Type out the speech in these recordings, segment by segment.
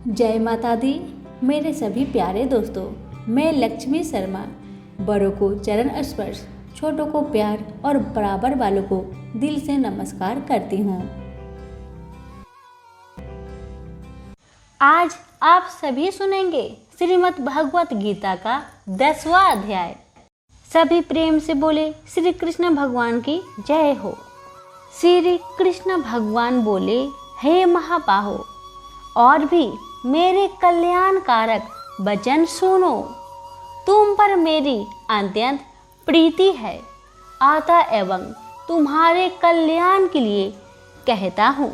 जय माता दी। मेरे सभी प्यारे दोस्तों, मैं लक्ष्मी शर्मा बड़ों को चरण स्पर्श, छोटों को प्यार और बराबर वालों को दिल से नमस्कार करती हूँ। आज आप सभी सुनेंगे श्रीमद् भगवत गीता का 10वां अध्याय। सभी प्रेम से बोले श्री कृष्ण भगवान की जय हो। श्री कृष्ण भगवान बोले, हे महाबाहो, और भी मेरे कल्याणकारक वचन सुनो। तुम पर मेरी अत्यंत प्रीति है, अतः एवं तुम्हारे कल्याण के लिए कहता हूँ।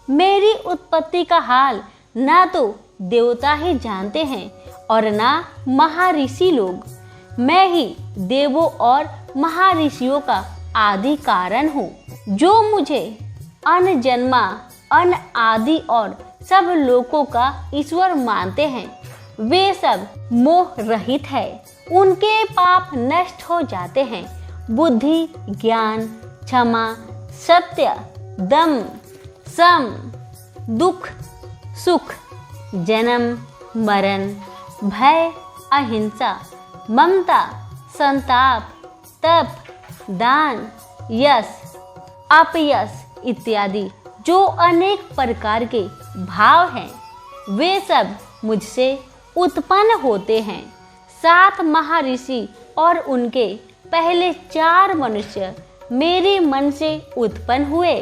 मेरी उत्पत्ति का हाल ना तो देवता ही जानते हैं और ना महर्षि लोग। मैं ही देवों और महर्षियों का आदि कारण हूँ। जो मुझे अनजन्मा, अनादि और सब लोगों का ईश्वर मानते हैं, वे सब मोह रहित है। उनके पाप नष्ट हो जाते हैं। बुद्धि, ज्ञान, क्षमा, सत्य, दम, सम, दुख, सुख, जन्म, मरण, भय, अहिंसा, ममता, संताप, तप, दान, यश, अपयश इत्यादि जो अनेक प्रकार के भाव हैं, वे सब मुझसे उत्पन्न होते हैं। 7 महर्षि और उनके पहले 4 मनुष्य मेरे मन से उत्पन्न हुए।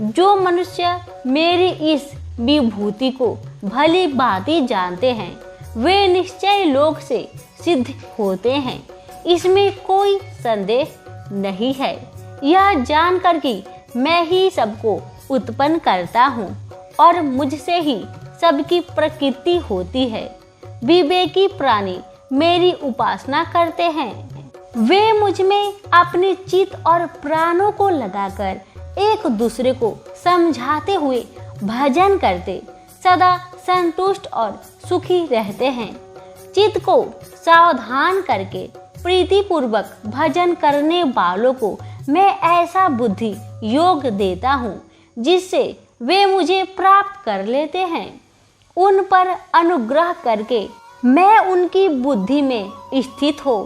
जो मनुष्य मेरी इस विभूति को भली भांति जानते हैं, वे निश्चय लोक से सिद्ध होते हैं। इसमें कोई संदेह नहीं है। यह जानकर कि मैं ही सबको उत्पन्न करता हूँ और मुझसे ही सबकी प्रकृति होती है। विवेकी प्राणी मेरी उपासना करते हैं। वे मुझ में अपने चित्त और प्राणों को लगाकर एक दूसरे को समझाते हुए भजन करते सदा संतुष्ट और सुखी रहते हैं। चित्त को सावधान करके प्रीति पूर्वक भजन करने वालों को मैं ऐसा बुद्धि योग देता हूँ जिससे वे मुझे प्राप्त कर लेते हैं। उन पर अनुग्रह करके मैं उनकी बुद्धि में स्थित हो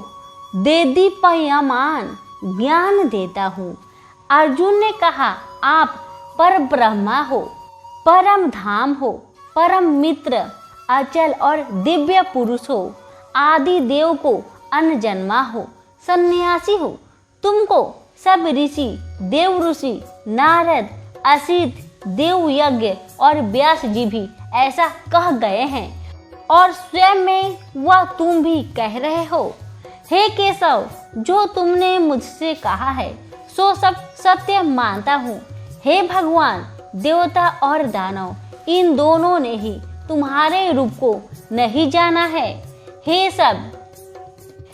देदीप्यमान ज्ञान देता हूँ। अर्जुन ने कहा, आप पर ब्रह्मा हो, परम धाम हो, परम मित्र, अचल और दिव्य पुरुष हो, आदि देव को अनजन्मा हो, सन्यासी हो। तुमको सब ऋषि, देव ऋषि, नारद, असित, देव यज्ञ और व्यास जी भी ऐसा कह गए हैं और स्वयं में वह तुम भी कह रहे हो। हे केशव, जो तुमने मुझसे कहा है सो सब सत्य मानता हूँ। हे भगवान, देवता और दानव इन दोनों ने ही तुम्हारे रूप को नहीं जाना है। हे सब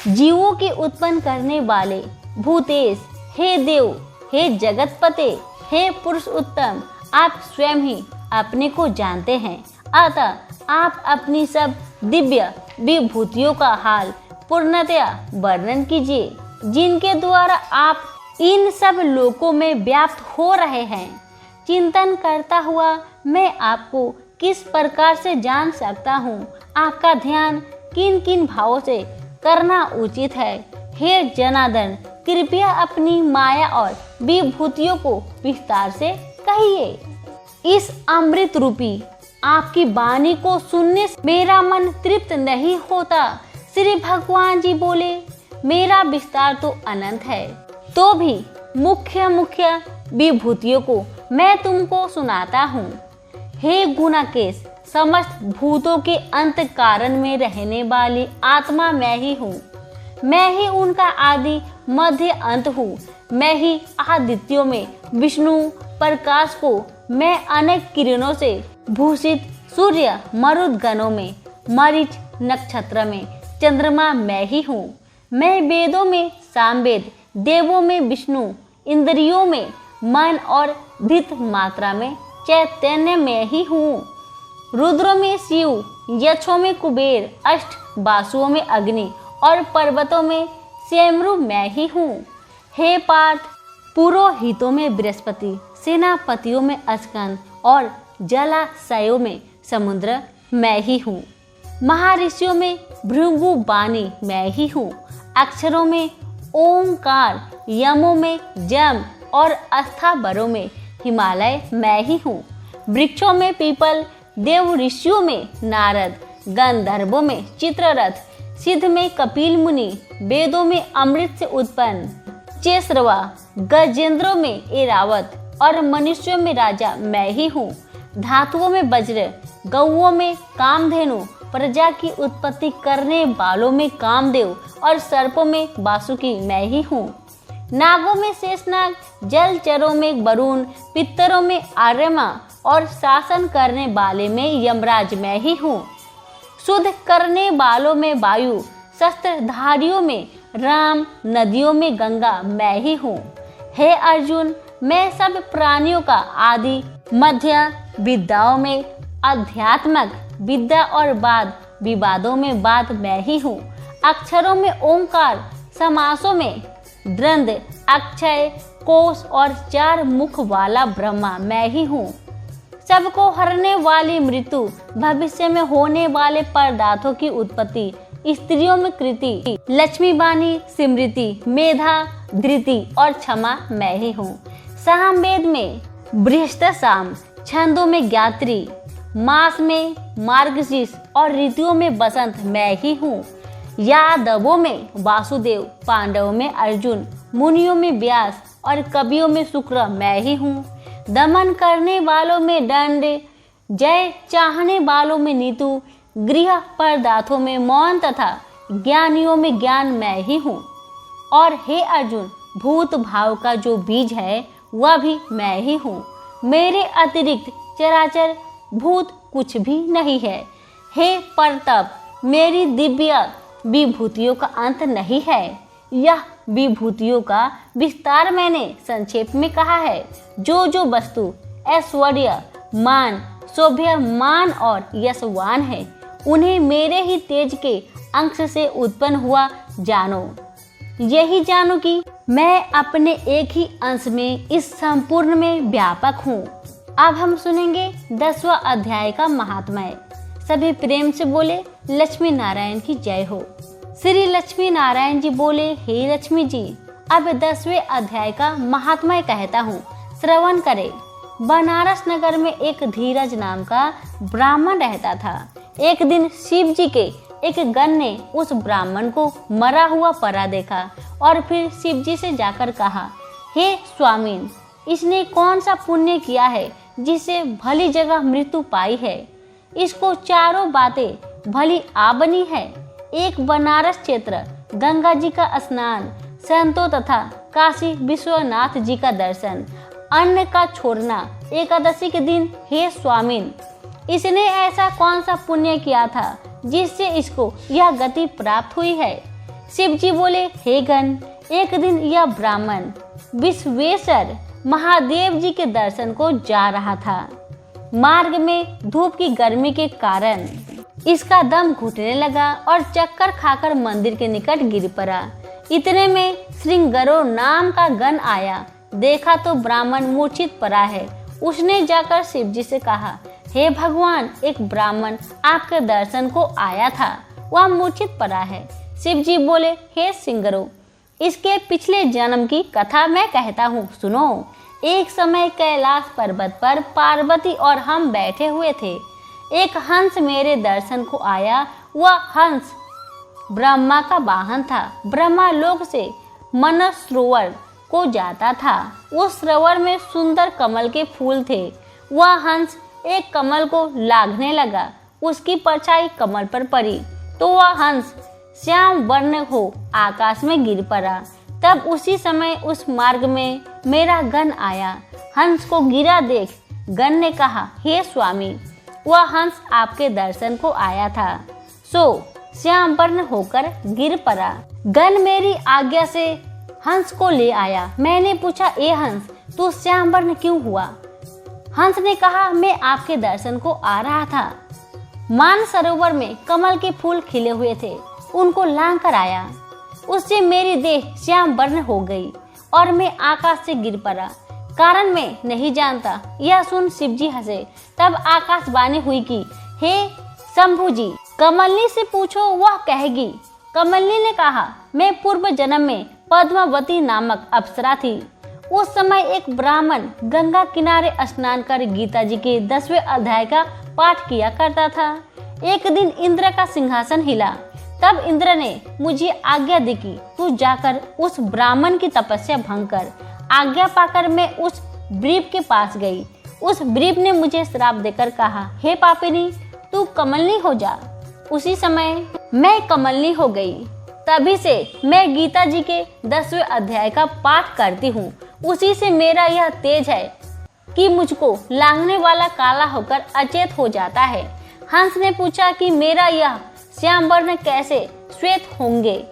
जीवों के उत्पन्न करने वाले भूतेश, हे देव, हे जगतपते, हे पुरुष उत्तम, आप स्वयं ही अपने को जानते हैं। अतः आप अपनी सब दिव्य विभूतियों का हाल पूर्णतया वर्णन कीजिए, जिनके द्वारा आप इन सब लोकों में व्याप्त हो रहे हैं। चिंतन करता हुआ मैं आपको किस प्रकार से जान सकता हूँ? आपका ध्यान किन किन भावों से करना उचित है? हे जनार्दन, कृपया अपनी माया और विभूतियों को विस्तार से कहिए। इस अमृत रूपी आपकी वाणी को सुनने से मेरा मन तृप्त नहीं होता। श्री भगवान जी बोले, मेरा विस्तार तो अनंत है, तो भी मुख्य मुख्य विभूतियों को मैं तुमको सुनाता हूँ। हे गुणाकेश, समस्त भूतों के अंत कारण में रहने वाली आत्मा मैं ही हूँ। मैं ही उनका आदि मध्य अंत हूँ। मैं ही आदित्यों में विष्णु, प्रकाश को मैं अनेक किरणों से भूषित सूर्य, मरुदगणों में मरीच, नक्षत्र में चंद्रमा मैं ही हूँ। मैं वेदों में सामवेद, देवों में विष्णु, इंद्रियों में मन और धित मात्रा में चैतन्य मैं ही हूँ। रुद्रों में शिव, यक्षों में कुबेर, अष्ट बासुओं में अग्नि और पर्वतों में स्वयंभू मैं ही हूँ। हे पार्थ, पुरोहितों में बृहस्पति, सेनापतियों में अस्कंद और जलाशयों में समुद्र मैं ही हूँ। महर्षियों में भृगु बानी मैं ही हूँ। अक्षरों में ओंकार, यमों में जम और अस्थावरों में हिमालय मैं ही हूँ। वृक्षों में पीपल, देव ऋषियों में नारद, गंधर्वों में चित्ररथ, सिद्ध में कपिल मुनि, वेदों में अमृत से उत्पन्न चेसरवा, गजेंद्रों में एरावत और मनुष्यों में राजा मैं ही हूँ। धातुओं में वज्र, गौओं में कामधेनु, प्रजा की उत्पत्ति करने वालों में कामदेव और सर्पों में वासुकी मैं ही हूँ। नागों में शेषनाग, जलचरों में वरुण, पितरों में आर्यमा और शासन करने वाले में यमराज मैं ही हूँ। शुद्ध करने वालों में वायु, शस्त्रधारियों में राम, नदियों में गंगा मैं ही हूँ। हे अर्जुन, मैं सब प्राणियों का आदि मध्य, विद्याओं में अध्यात्मक विद्या और वाद विवादों में वाद मैं ही हूँ। अक्षरों में ओंकार, समासों में द्वंद, अक्षय, कोश और 4 मुख वाला ब्रह्मा मैं ही हूँ। सबको हरने वाली मृत्यु, भविष्य में होने वाले पदार्थों की उत्पत्ति, स्त्रियों में कृति, लक्ष्मी बानी, स्मृति, मेधा, धृति और क्षमा मैं ही हूँ। सामवेद में बृहस्पति, छंदों में ज्ञात्री, मास में मार्गशीर्ष और ऋतुओं में बसंत मैं ही हूँ। यादवों में वासुदेव, पांडवों में अर्जुन, मुनियों में व्यास और कवियों में शुक्र मैं ही हूँ। दमन करने वालों में दंड, जय चाहने वालों में नीतु, गृह पदार्थों में मौन तथा ज्ञानियों में ज्ञान मैं ही हूँ। और हे अर्जुन, भूत भाव का जो बीज है वह भी मैं ही हूँ। मेरे अतिरिक्त चराचर भूत कुछ भी नहीं है। हे परतप, मेरी दिव्य विभूतियों का अंत नहीं है। यह विभूतियों का विस्तार मैंने संक्षेप में कहा है। जो वस्तु ऐश्वर्य, मान, शोभ्यमान और यशवान है, उन्हें मेरे ही तेज के अंश से उत्पन्न हुआ जानो। यही जानो कि मैं अपने एक ही अंश में इस संपूर्ण में व्यापक हूँ। अब हम सुनेंगे 10वां अध्याय का महात्म्य। सभी प्रेम से बोले लक्ष्मी नारायण की जय हो। श्री लक्ष्मी नारायण जी बोले, हे लक्ष्मी जी, अब 10वें अध्याय का महात्म्य कहता हूँ, श्रवण करें। बनारस नगर में एक धीरज नाम का ब्राह्मण रहता था। एक दिन शिव जी के एक गण ने उस ब्राह्मण को मरा हुआ पड़ा देखा और फिर शिव जी से जाकर कहा, हे स्वामीन, इसने कौन सा पुण्य किया है जिसे भली जगह मृत्यु पाई है। इसको चारों बातें भली आबनी है। एक बनारस क्षेत्र, गंगा जी का स्नान, संतों तथा काशी विश्वनाथ जी का दर्शन, अन्न का छोड़ना एकादशी के दिन। हे स्वामीन, इसने ऐसा कौन सा पुण्य किया था जिससे इसको यह गति प्राप्त हुई है। शिव जी बोले, हे गण, एक दिन यह ब्राह्मण विश्वेश्वर महादेव जी के दर्शन को जा रहा था। मार्ग में धूप की गर्मी के कारण इसका दम घुटने लगा और चक्कर खाकर मंदिर के निकट गिर पड़ा। इतने में श्रृंगरो नाम का गण आया। देखा तो ब्राह्मण मूर्छित पड़ा है। उसने जाकर शिव जी से कहा, हे भगवान, एक ब्राह्मण आपके दर्शन को आया था, वह मूर्छित पड़ा है। शिव जी बोले, हे श्रृंगरो, इसके पिछले जन्म की कथा मैं कहता हूँ, सुनो। एक समय कैलाश पर्वत पर पार्वती और हम बैठे हुए थे। एक हंस मेरे दर्शन को आया। वह हंस ब्रह्मा का वाहन था। ब्रह्मा लोक से मनस सरोवर को जाता था। उस सरोवर में सुंदर कमल के फूल थे। वह हंस एक कमल को लागने लगा। उसकी परछाई कमल पर पड़ी तो वह हंस श्याम वर्ण हो आकाश में गिर पड़ा। तब उसी समय उस मार्ग में मेरा गण आया। हंस को गिरा देख गण ने कहा, हे स्वामी, वह हंस आपके दर्शन को आया था, सो श्याम वर्ण होकर गिर पड़ा। गण मेरी आज्ञा से हंस को ले आया। मैंने पूछा, ए हंस, तू श्याम वर्ण क्यों हुआ? हंस ने कहा, मैं आपके दर्शन को आ रहा था। मान सरोवर में कमल के फूल खिले हुए थे, उनको लांग कर आया। उससे मेरी देह श्याम वर्ण हो गई और मैं आकाश से गिर पड़ा। कारण मैं नहीं जानता। यह सुन शिव जी हंसे। तब आकाशवाणी हुई कि हे शंभू जी, कमलनी से पूछो, वह कहेगी। कमलनी ने कहा, मैं पूर्व जन्म में पद्मावती नामक अप्सरा थी। उस समय एक ब्राह्मण गंगा किनारे स्नान कर गीता जी के 10वें अध्याय का पाठ किया करता था। एक दिन इंद्र का सिंहासन हिला। तब इंद्र ने मुझे आज्ञा दी कि तू जाकर उस ब्राह्मण की तपस्या भंग कर। आज्ञा पाकर मैं उस ब्रीफ के पास गई। उस ब्रीफ ने मुझे श्राप देकर कहा, हे पापिनी, तू कमलनी हो जा। उसी समय मैं कमलनी हो गई। तभी से मैं गीता जी के 10वें अध्याय का पाठ करती हूँ। उसी से मेरा यह तेज है कि मुझको लांघने वाला काला होकर अचेत हो जाता है। हंस ने पूछा कि मेरा यह श्याम वर्ण कैसे श्वेत होंगे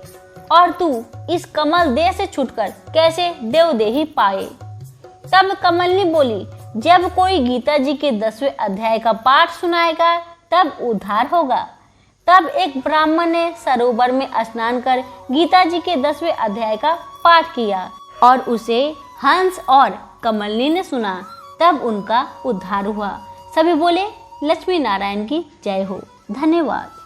और तू इस कमल देह से छूटकर कैसे देवदेही पाए। तब कमलनी बोली, जब कोई गीता जी के 10वें अध्याय का पाठ सुनाएगा तब उद्धार होगा। तब एक ब्राह्मण ने सरोवर में स्नान कर गीता जी के 10वें अध्याय का पाठ किया और उसे हंस और कमलनी ने सुना। तब उनका उद्धार हुआ। सभी बोले, लक्ष्मी नारायण की जय हो। धन्यवाद।